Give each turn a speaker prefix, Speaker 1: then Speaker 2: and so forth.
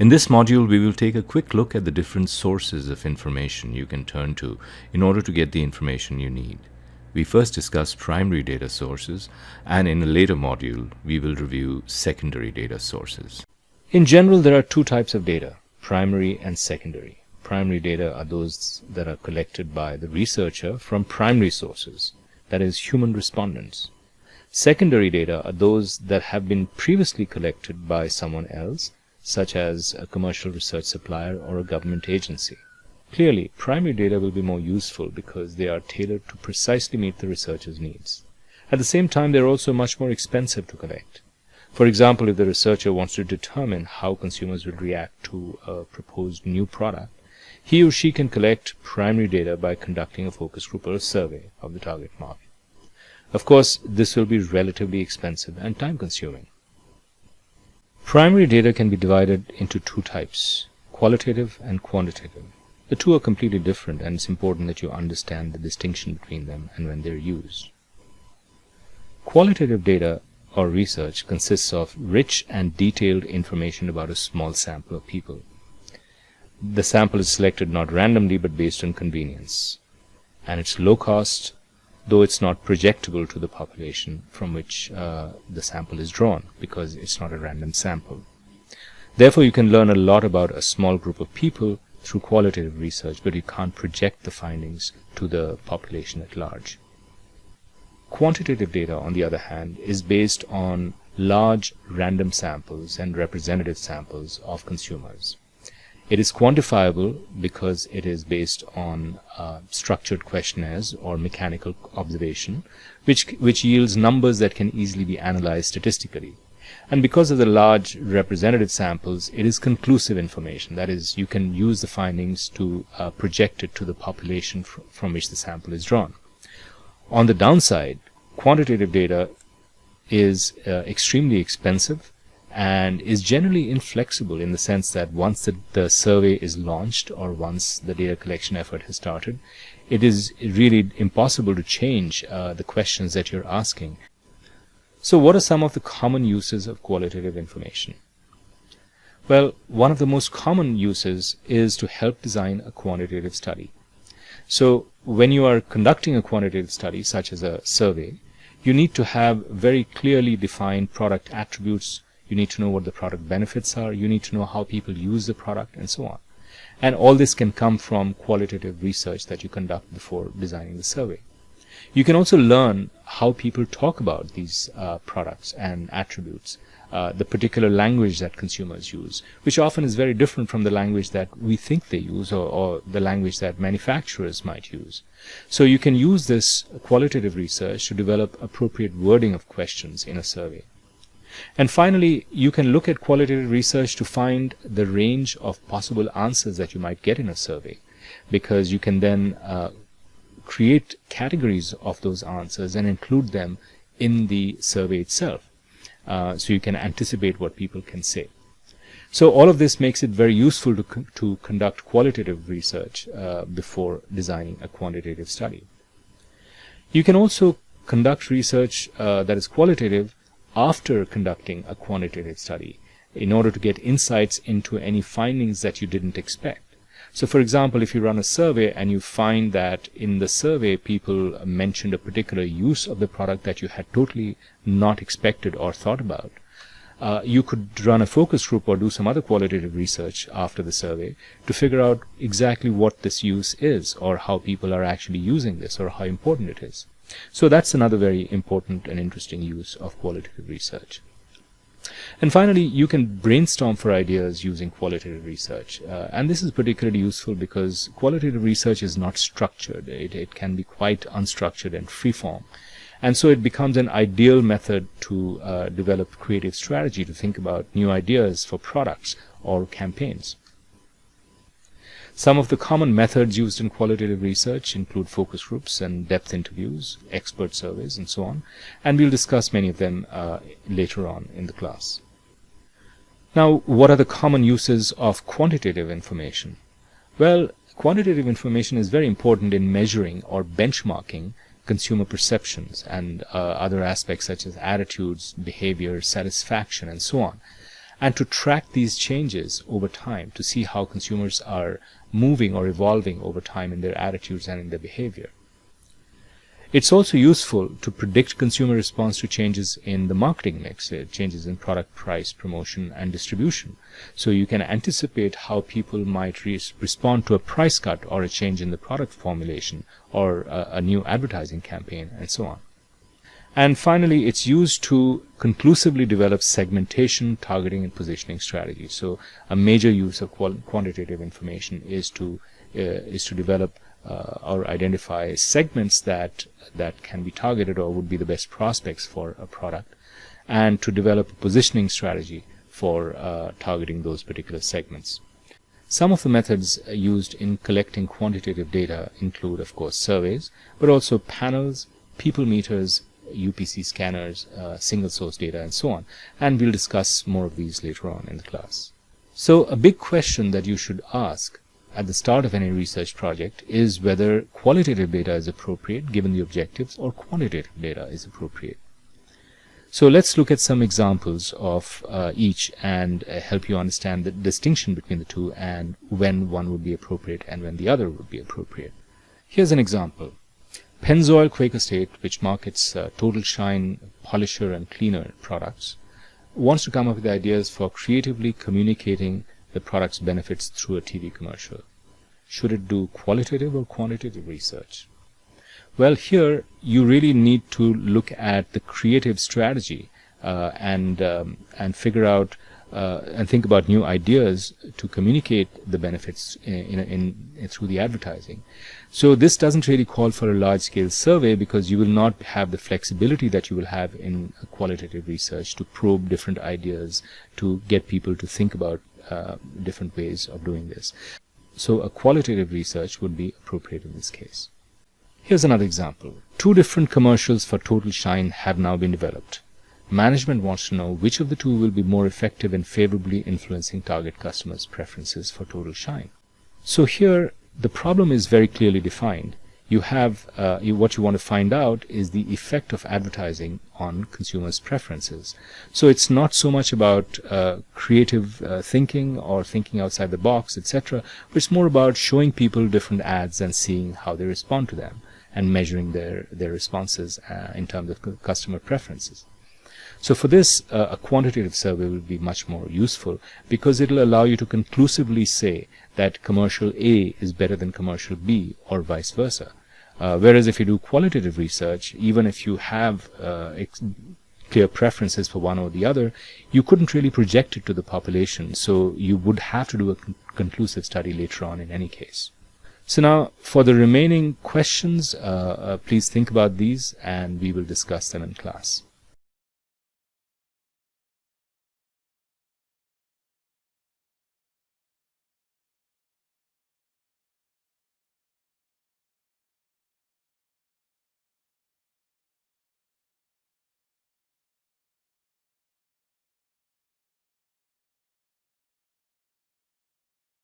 Speaker 1: In this module, we will take a quick look at the different sources of information you can turn to in order to get the information you need. We first discussed primary data sources, and in a later module, we will review secondary data sources. In general, there are two types of data, primary and secondary. Primary data are those that are collected by the researcher from primary sources, that is, human respondents. Secondary data are those that have been previously collected by someone else, such as a commercial research supplier or a government agency. Clearly, primary data will be more useful because they are tailored to precisely meet the researcher's needs. At the same time, they are also much more expensive to collect. For example, if the researcher wants to determine how consumers will react to a proposed new product, he or she can collect primary data by conducting a focus group or a survey of the target market. Of course, this will be relatively expensive and time-consuming. Primary data can be divided into two types, qualitative and quantitative. The two are completely different, and it's important that you understand the distinction between them and when they're used. Qualitative data or research consists of rich and detailed information about a small sample of people. The sample is selected not randomly but based on convenience, and it's low cost, though it's not projectable to the population from which the sample is drawn, because it's not a random sample. Therefore, you can learn a lot about a small group of people through qualitative research, but you can't project the findings to the population at large. Quantitative data, on the other hand, is based on large random samples and representative samples of consumers. It is quantifiable because it is based on structured questionnaires or mechanical observation, which yields numbers that can easily be analyzed statistically. And because of the large representative samples, it is conclusive information. That is, you can use the findings to project it to the population from which the sample is drawn. On the downside, quantitative data is extremely expensive and is generally inflexible in the sense that once the survey is launched or once the data collection effort has started, it is really impossible to change the questions that you're asking. So what are some of the common uses of qualitative information? Well, one of the most common uses is to help design a quantitative study. So when you are conducting a quantitative study, such as a survey, you need to have very clearly defined product attributes. You need to know what the product benefits are. You need to know how people use the product, and so on. And all this can come from qualitative research that you conduct before designing the survey. You can also learn how people talk about these products and attributes, the particular language that consumers use, which often is very different from the language that we think they use or the language that manufacturers might use. So you can use this qualitative research to develop appropriate wording of questions in a survey. And finally, you can look at qualitative research to find the range of possible answers that you might get in a survey, because you can then create categories of those answers and include them in the survey itself. So you can anticipate what people can say. So all of this makes it very useful to conduct qualitative research before designing a quantitative study. You can also conduct research that is qualitative after conducting a quantitative study in order to get insights into any findings that you didn't expect. So for example, if you run a survey and you find that in the survey people mentioned a particular use of the product that you had totally not expected or thought about, you could run a focus group or do some other qualitative research after the survey to figure out exactly what this use is, or how people are actually using this, or how important it is. So that's another very important and interesting use of qualitative research. And finally, you can brainstorm for ideas using qualitative research. And this is particularly useful because qualitative research is not structured. It can be quite unstructured and freeform. And so it becomes an ideal method to develop creative strategy, to think about new ideas for products or campaigns. Some of the common methods used in qualitative research include focus groups and depth interviews, expert surveys, and so on, and we'll discuss many of them later on in the class. Now, what are the common uses of quantitative information? Well, quantitative information is very important in measuring or benchmarking consumer perceptions and other aspects such as attitudes, behavior, satisfaction, and so on. and to track these changes over time to see how consumers are moving or evolving over time in their attitudes and in their behavior. It's also useful to predict consumer response to changes in the marketing mix, changes in product price, promotion, and distribution. So you can anticipate how people might respond to a price cut or a change in the product formulation or a new advertising campaign, and so on. And finally, it's used to conclusively develop segmentation, targeting, and positioning strategies. So a major use of quantitative information is to develop or identify segments that can be targeted or would be the best prospects for a product, and to develop a positioning strategy for targeting those particular segments. Some of the methods used in collecting quantitative data include, of course, surveys, but also panels, people meters, UPC scanners, single source data, and so on. And we'll discuss more of these later on in the class. So a big question that you should ask at the start of any research project is whether qualitative data is appropriate given the objectives or quantitative data is appropriate. So let's look at some examples of each and help you understand the distinction between the two and when one would be appropriate and when the other would be appropriate. Here's an example. Pennzoil Quaker State, which markets Total Shine polisher and cleaner products, wants to come up with ideas for creatively communicating the product's benefits through a TV commercial. Should it do qualitative or quantitative research? Well, here you really need to look at the creative strategy and figure out and think about new ideas to communicate the benefits through the advertising. So this doesn't really call for a large-scale survey because you will not have the flexibility that you will have in qualitative research to probe different ideas, to get people to think about different ways of doing this. So a qualitative research would be appropriate in this case. Here's another example. 2 different commercials for Total Shine have now been developed. Management wants to know which of the 2 will be more effective in favorably influencing target customers' preferences for Total Shine. So here the problem is very clearly defined. You have what you want to find out is the effect of advertising on consumers' preferences. So it's not so much about creative thinking or thinking outside the box, etc., but it's more about showing people different ads and seeing how they respond to them and measuring their responses in terms of customer preferences. So for this, a quantitative survey will be much more useful because it will allow you to conclusively say that commercial A is better than commercial B or vice versa. Whereas if you do qualitative research, even if you have clear preferences for one or the other, you couldn't really project it to the population. So you would have to do a conclusive study later on in any case. So now for the remaining questions, please think about these and we will discuss them in class.